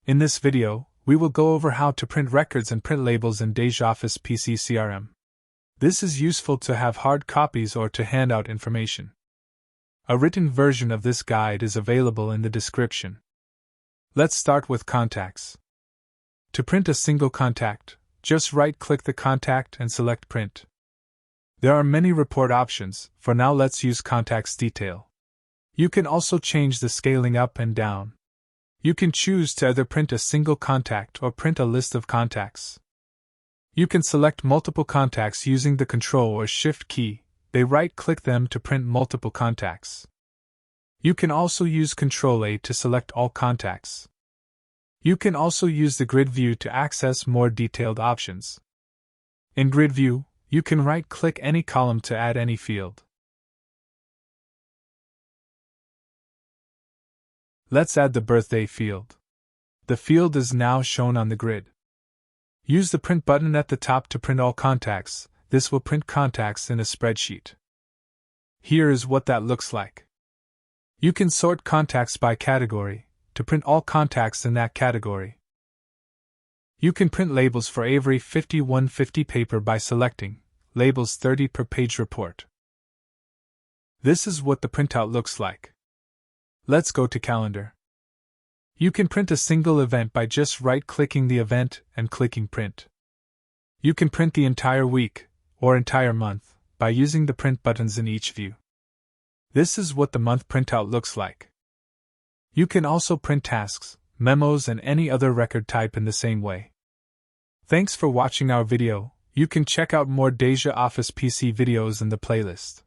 In this video, we will go over how to print records and print labels in DejaOffice PC CRM. This is useful to have hard copies or to hand out information. A written version of this guide is available in the description. Let's start with contacts. To print a single contact, just right-click the contact and select Print. There are many report options. For now, let's use Contacts Detail. You can also change the scaling up and down. You can choose to either print a single contact or print a list of contacts. You can select multiple contacts using the Ctrl or Shift key. They right-click them to print multiple contacts. You can also use Ctrl-A to select all contacts. You can also use the grid view to access more detailed options. In grid view, you can right-click any column to add any field. Let's add the birthday field. The field is now shown on the grid. Use the print button at the top to print all contacts. This will print contacts in a spreadsheet. Here is what that looks like. You can sort contacts by category to print all contacts in that category. You can print labels for every 5150 paper by selecting Labels 30 per page report. This is what the printout looks like. Let's go to Calendar. You can print a single event by just right-clicking the event and clicking Print. You can print the entire week or entire month by using the print buttons in each view. This is what the month printout looks like. You can also print tasks, memos, and any other record type in the same way. Thanks for watching our video. You can check out more DejaOffice PC videos in the playlist.